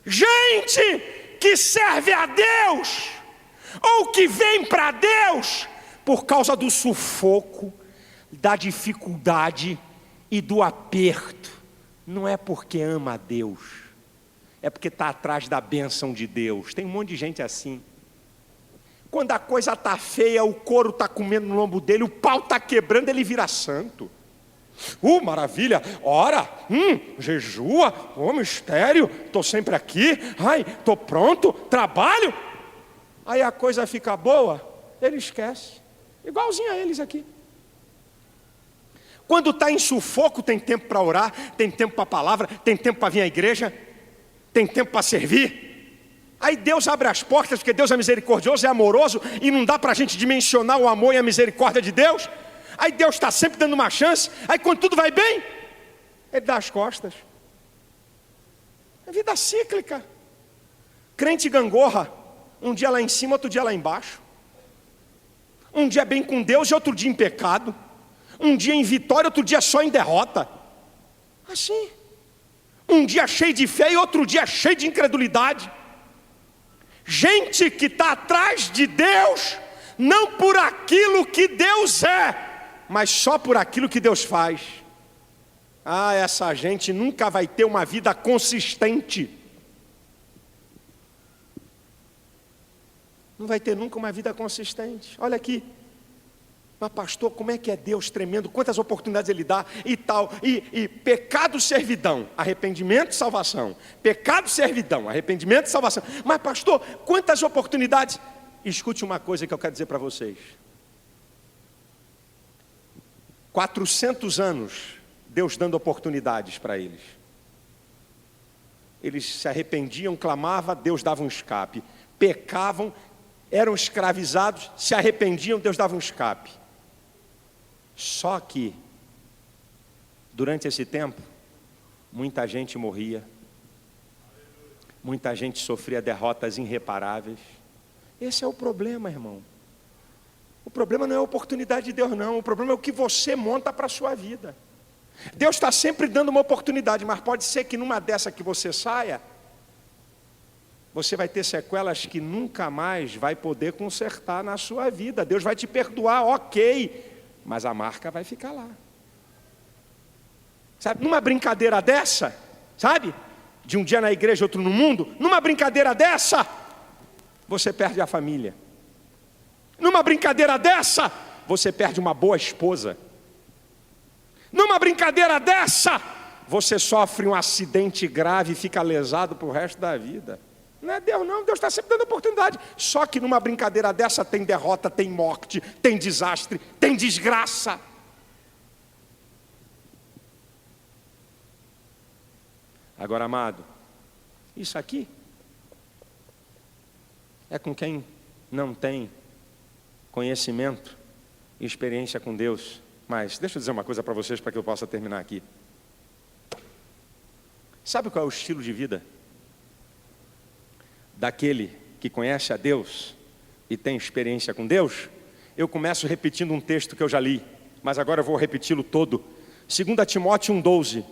Speaker 2: Gente que serve a Deus, ou que vem para Deus, por causa do sufoco, da dificuldade e do aperto, não é porque ama a Deus, é porque está atrás da bênção de Deus. Tem um monte de gente assim. Quando a coisa está feia, o couro está comendo no lombo dele, o pau está quebrando, ele vira santo. Maravilha, ora, jejua, mistério, estou sempre aqui, estou pronto, trabalho. Aí a coisa fica boa, ele esquece, igualzinho a eles aqui. Quando está em sufoco, tem tempo para orar, tem tempo para a palavra, tem tempo para vir à igreja, tem tempo para servir. Aí Deus abre as portas, porque Deus é misericordioso, é amoroso, e não dá para a gente dimensionar o amor e a misericórdia de Deus. Aí Deus está sempre dando uma chance. Aí quando tudo vai bem, Ele dá as costas. É vida cíclica. Crente gangorra, um dia lá em cima, outro dia lá embaixo. Um dia bem com Deus e outro dia em pecado. Um dia em vitória, outro dia só em derrota. Assim. Um dia cheio de fé e outro dia cheio de incredulidade. Gente que está atrás de Deus, não por aquilo que Deus é, mas só por aquilo que Deus faz. Essa gente nunca vai ter uma vida consistente. Não vai ter nunca uma vida consistente. Olha aqui. Mas pastor, como é que é Deus tremendo? Quantas oportunidades Ele dá e tal. E pecado, servidão, arrependimento, salvação. Pecado, servidão, arrependimento, salvação. Mas pastor, quantas oportunidades? Escute uma coisa que eu quero dizer para vocês. 400 anos, Deus dando oportunidades para eles. Eles se arrependiam, clamavam, Deus dava um escape. Pecavam, eram escravizados, se arrependiam, Deus dava um escape. Só que, durante esse tempo, muita gente morria. Muita gente sofria derrotas irreparáveis. Esse é o problema, irmão. O problema não é a oportunidade de Deus, não. O problema é o que você monta para a sua vida. Deus está sempre dando uma oportunidade, mas pode ser que numa dessa que você saia, você vai ter sequelas que nunca mais vai poder consertar na sua vida. Deus vai te perdoar, ok, mas a marca vai ficar lá. Sabe, numa brincadeira dessa, sabe? De um dia na igreja, outro no mundo, numa brincadeira dessa, você perde a família. Numa brincadeira dessa, você perde uma boa esposa. Numa brincadeira dessa, você sofre um acidente grave e fica lesado para o resto da vida. Não é Deus não, Deus está sempre dando oportunidade. Só que numa brincadeira dessa tem derrota, tem morte, tem desastre, tem desgraça. Agora, amado, isso aqui é com quem não tem conhecimento e experiência com Deus. Mas deixa eu dizer uma coisa para vocês, para que eu possa terminar aqui. Sabe qual é o estilo de vida daquele que conhece a Deus e tem experiência com Deus? Eu começo repetindo um texto que eu já li, mas agora eu vou repeti-lo todo. 2 Timóteo 1,12.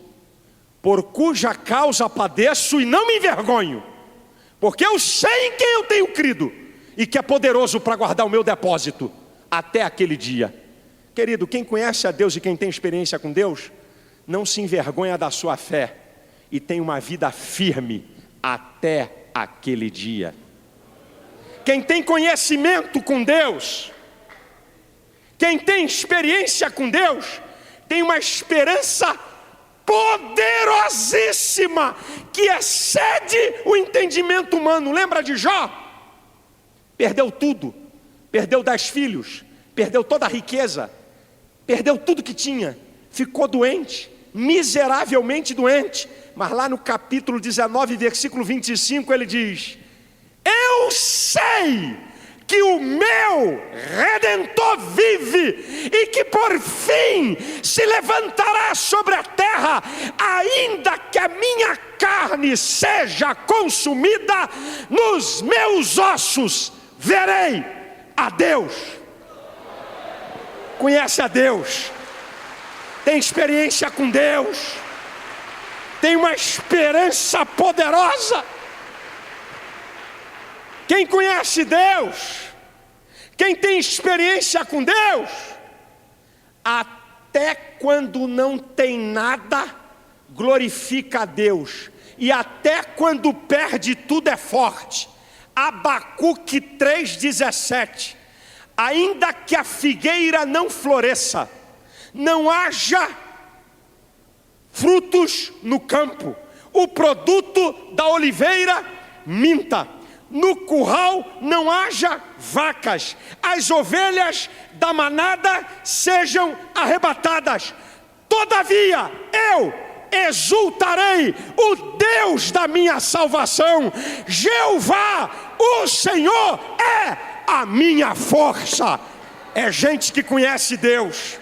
Speaker 2: por cuja causa padeço e não me envergonho, porque eu sei em quem eu tenho crido, e que é poderoso para guardar o meu depósito até aquele dia. Querido, quem conhece a Deus e quem tem experiência com Deus, não se envergonha da sua fé, e tem uma vida firme até aquele dia. Quem tem conhecimento com Deus, quem tem experiência com Deus, tem uma esperança poderosíssima, que excede o entendimento humano. Lembra de Jó? Perdeu tudo, perdeu 10 filhos, perdeu toda a riqueza, perdeu tudo que tinha, ficou doente, miseravelmente doente, mas lá no capítulo 19, versículo 25, ele diz: eu sei que o meu Redentor vive, e que por fim se levantará sobre a terra, ainda que a minha carne seja consumida, nos meus ossos verei a Deus. Conhece a Deus, tem experiência com Deus, tem uma esperança poderosa. Quem conhece Deus, quem tem experiência com Deus, até quando não tem nada, glorifica a Deus, e até quando perde tudo é forte. Abacuque 3,17: ainda que a figueira não floresça, não haja frutos no campo, o produto da oliveira minta, no curral não haja vacas, as ovelhas da manada sejam arrebatadas, todavia eu exultarei, o Deus da minha salvação, Jeová, o Senhor é a minha força. É gente que conhece Deus.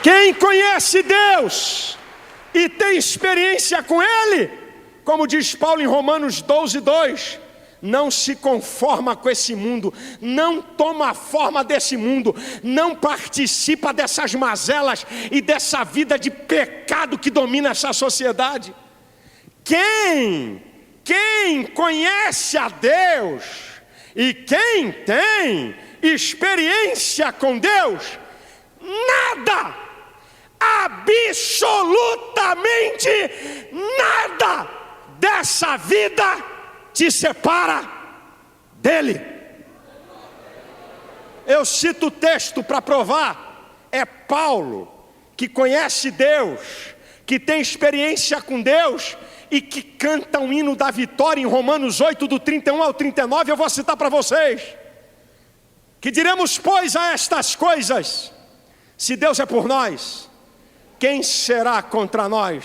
Speaker 2: Quem conhece Deus e tem experiência com Ele, como diz Paulo em Romanos 12:2, não se conforma com esse mundo, não toma a forma desse mundo, não participa dessas mazelas e dessa vida de pecado que domina essa sociedade. Quem conhece a Deus e quem tem experiência com Deus, nada, absolutamente nada dessa vida te separa dele. Eu cito o texto para provar. É Paulo, que conhece Deus, que tem experiência com Deus e que canta um hino da vitória em Romanos 8, do 31 ao 39. Eu vou citar para vocês: que diremos, pois, a estas coisas? Se Deus é por nós, quem será contra nós?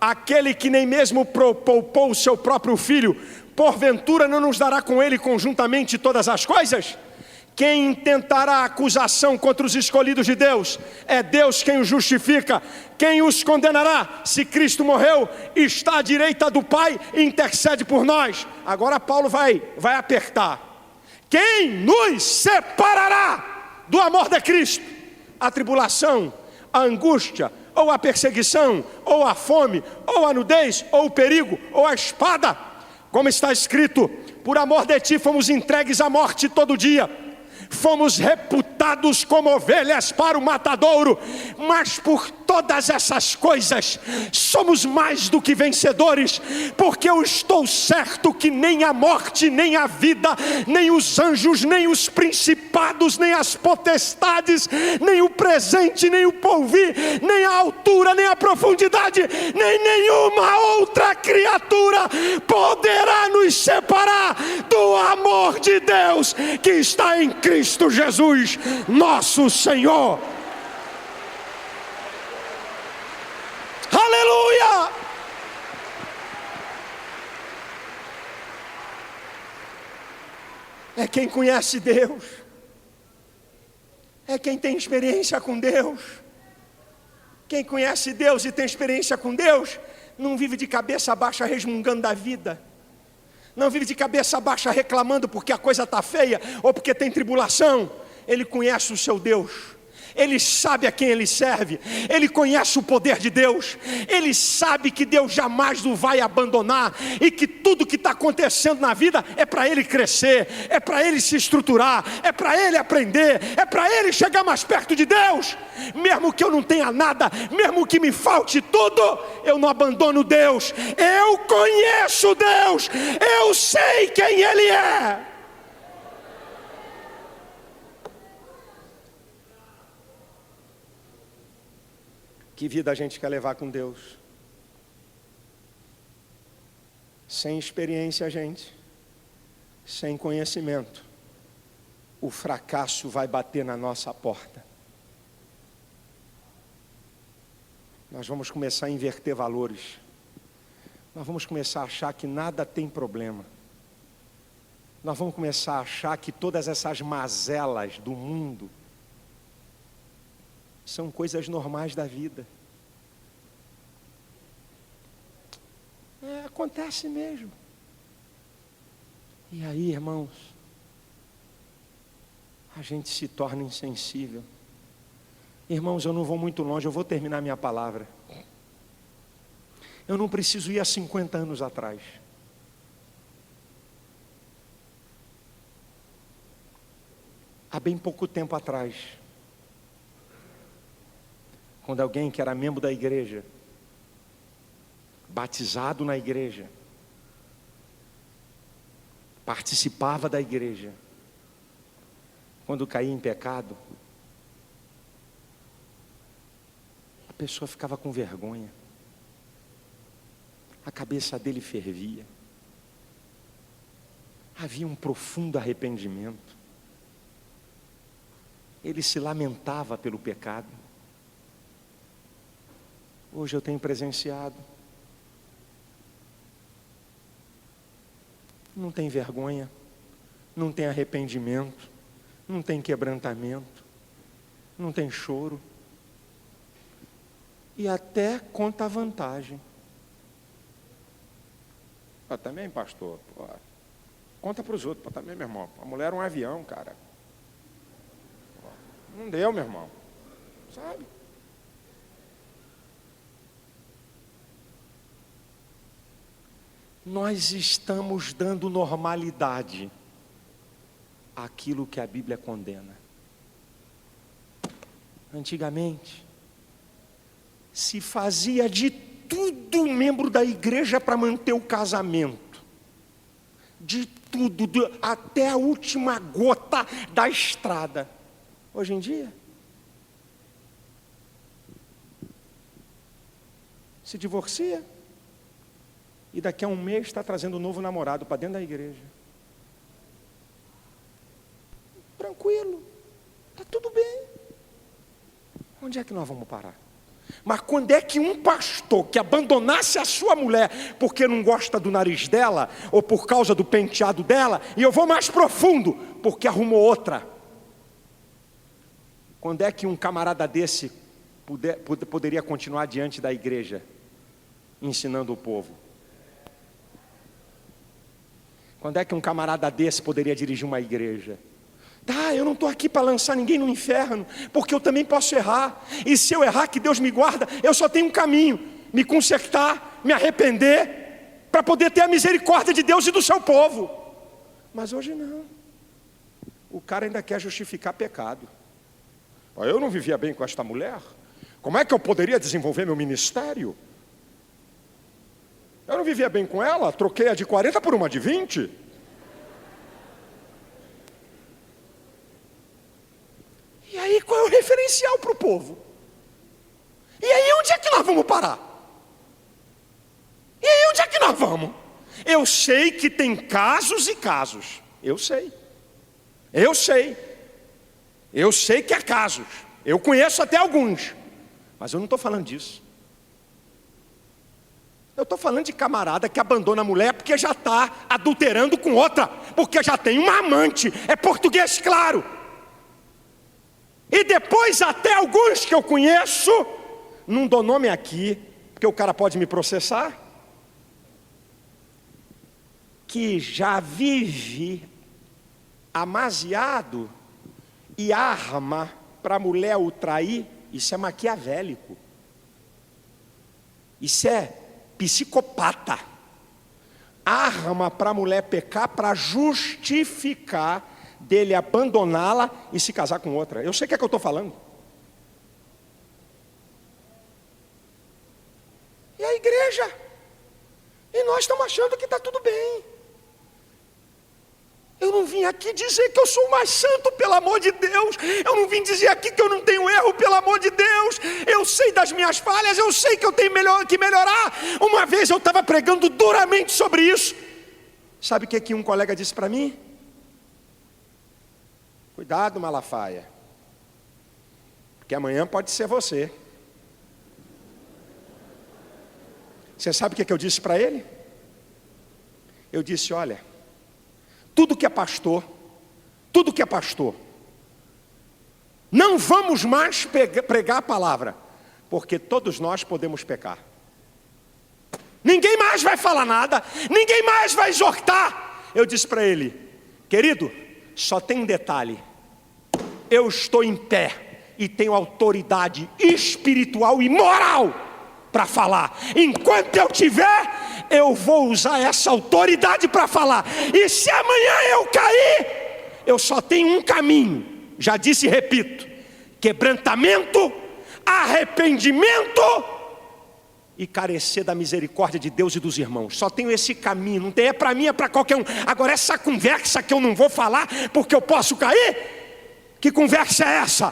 Speaker 2: Aquele que nem mesmo poupou o seu próprio filho, porventura não nos dará com ele conjuntamente todas as coisas? Quem intentará acusação contra os escolhidos de Deus? É Deus quem os justifica. Quem os condenará? Se Cristo morreu, está à direita do Pai e intercede por nós. Agora Paulo vai apertar. Quem nos separará do amor de Cristo? A tribulação, a angústia, ou a perseguição, ou a fome, ou a nudez, ou o perigo, ou a espada. Como está escrito: por amor de ti fomos entregues à morte todo dia, fomos reputados como ovelhas para o matadouro, mas por todas essas coisas somos mais do que vencedores, porque eu estou certo que nem a morte, nem a vida, nem os anjos, nem os principados, nem as potestades, nem o presente, nem o porvir, nem a altura, nem a profundidade, nem nenhuma outra criatura poderá nos separar do amor de Deus que está em Cristo Jesus, nosso Senhor. Aleluia! É quem conhece Deus, é quem tem experiência com Deus. Quem conhece Deus e tem experiência com Deus, não vive de cabeça baixa resmungando da vida, não vive de cabeça baixa reclamando porque a coisa está feia ou porque tem tribulação. ele conhece o seu Deus, ele sabe a quem ele serve, ele conhece o poder de Deus, ele sabe que Deus jamais o vai abandonar e que tudo que está acontecendo na vida é para ele crescer, é para ele se estruturar, é para ele aprender, é para ele chegar mais perto de Deus. Mesmo que eu não tenha nada, mesmo que me falte tudo, eu não abandono Deus. Eu conheço Deus, eu sei quem Ele é. Que vida a gente quer levar com Deus? Sem experiência, gente, sem conhecimento, o fracasso vai bater na nossa porta. Nós vamos começar a inverter valores. Nós vamos começar a achar que nada tem problema. Nós vamos começar a achar que todas essas mazelas do mundo são coisas normais da vida. Acontece mesmo. E aí, irmãos, a gente se torna insensível. Irmãos, eu não vou muito longe, eu vou terminar minha palavra. Eu não preciso ir há 50 anos atrás. Há bem pouco tempo atrás, quando alguém que era membro da igreja, batizado na igreja, participava da igreja, quando caía em pecado, a pessoa ficava com vergonha, a cabeça dele fervia, havia um profundo arrependimento, ele se lamentava pelo pecado. Hoje eu tenho presenciado, não tem vergonha, não tem arrependimento, não tem quebrantamento, não tem choro, e até conta a vantagem. Também, pastor, conta para os outros, também, meu irmão, a mulher é um avião, cara, não deu, meu irmão, sabe? Nós estamos dando normalidade àquilo que a Bíblia condena. Antigamente, se fazia de tudo membro da igreja para manter o casamento. De tudo, até a última gota da estrada. Hoje em dia, se divorcia. E daqui a um mês está trazendo um novo namorado para dentro da igreja. Tranquilo, está tudo bem. Onde é que nós vamos parar? Mas quando é que um pastor que abandonasse a sua mulher porque não gosta do nariz dela, ou por causa do penteado dela, e eu vou mais profundo, porque arrumou outra. Quando é que um camarada desse poderia continuar diante da igreja, ensinando o povo? Quando é que um camarada desse poderia dirigir uma igreja? Tá, eu não estou aqui para lançar ninguém no inferno, porque eu também posso errar. E se eu errar, que Deus me guarda, eu só tenho um caminho: me consertar, me arrepender, para poder ter a misericórdia de Deus e do seu povo. Mas hoje não. O cara ainda quer justificar pecado. Eu não vivia bem com esta mulher, como é que eu poderia desenvolver meu ministério? Eu não vivia bem com ela, troquei a de 40 por uma de 20. E aí qual é o referencial para o povo? E aí onde é que nós vamos parar? E aí onde é que nós vamos? Eu sei que tem casos e casos. Eu sei que há casos. Eu conheço até alguns. Mas eu não estou falando disso. Eu estou falando de camarada que abandona a mulher porque já está adulterando com outra, porque já tem uma amante, é português claro. E depois até alguns que eu conheço, não dou nome aqui, porque o cara pode me processar, que já vive amaziado e arma para a mulher o trair, isso é maquiavélico. Isso é psicopata. Arma para a mulher pecar para justificar dele abandoná-la e se casar com outra. Eu sei o que é que eu estou falando. E a igreja? E nós estamos achando que está tudo bem. Eu não vim aqui dizer que eu sou mais santo, pelo amor de Deus. Eu não vim dizer aqui que eu não tenho erro, pelo amor de Deus. Eu sei das minhas falhas, eu sei que eu tenho que melhorar. Uma vez eu estava pregando duramente sobre isso. Sabe o que um colega disse para mim? Cuidado, Malafaia, porque amanhã pode ser você. Você sabe o que eu disse para ele? Eu disse, olha, tudo que é pastor, não vamos mais pregar a palavra, porque todos nós podemos pecar. Ninguém mais vai falar nada, ninguém mais vai exortar. Eu disse para ele, querido, só tem um detalhe, eu estou em pé e tenho autoridade espiritual e moral para falar. Enquanto eu tiver, eu vou usar essa autoridade para falar. E se amanhã eu cair, eu só tenho um caminho. Já disse e repito: quebrantamento, arrependimento e carecer da misericórdia de Deus e dos irmãos. Só tenho esse caminho. Não tem, é para mim, é para qualquer um. Agora essa conversa que eu não vou falar porque eu posso cair, que conversa é essa?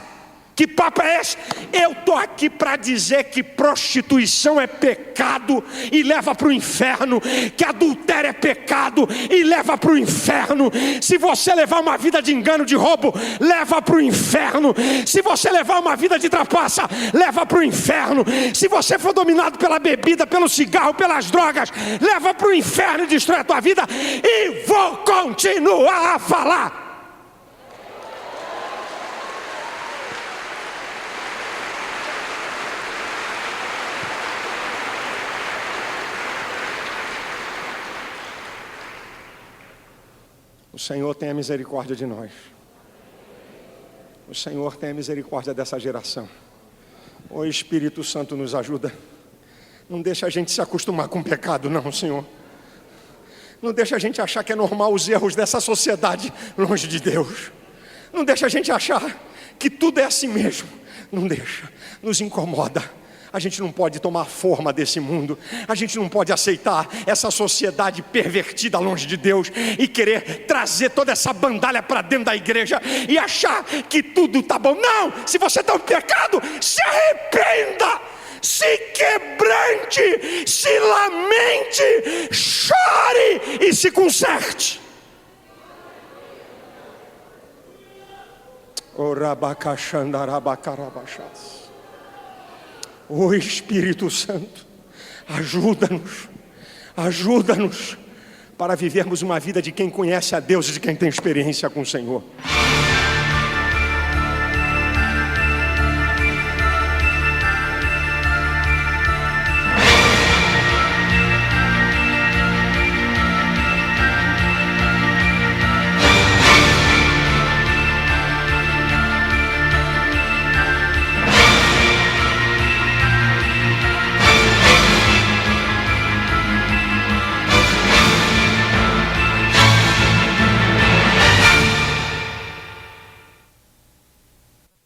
Speaker 2: Que papo é esse? Eu estou aqui para dizer que prostituição é pecado e leva para o inferno, que adultério é pecado e leva para o inferno. Se você levar uma vida de engano, de roubo, leva para o inferno. Se você levar uma vida de trapaça, leva para o inferno. Se você for dominado pela bebida, pelo cigarro, pelas drogas, leva para o inferno e destrói a tua vida. E vou continuar a falar. O Senhor tenha misericórdia de nós. O Senhor tenha misericórdia dessa geração. O Espírito Santo nos ajuda. Não deixa a gente se acostumar com o pecado, não, Senhor. Não deixa a gente achar que é normal os erros dessa sociedade longe de Deus. Não deixa a gente achar que tudo é assim mesmo. Não deixa, nos incomoda. A gente não pode tomar forma desse mundo. A gente não pode aceitar essa sociedade pervertida longe de Deus e querer trazer toda essa bandalha para dentro da igreja e achar que tudo está bom. Não! Se você está no pecado, se arrependa, se quebrante, se lamente, chore e se conserte. O Espírito Santo, ajuda-nos para vivermos uma vida de quem conhece a Deus e de quem tem experiência com o Senhor.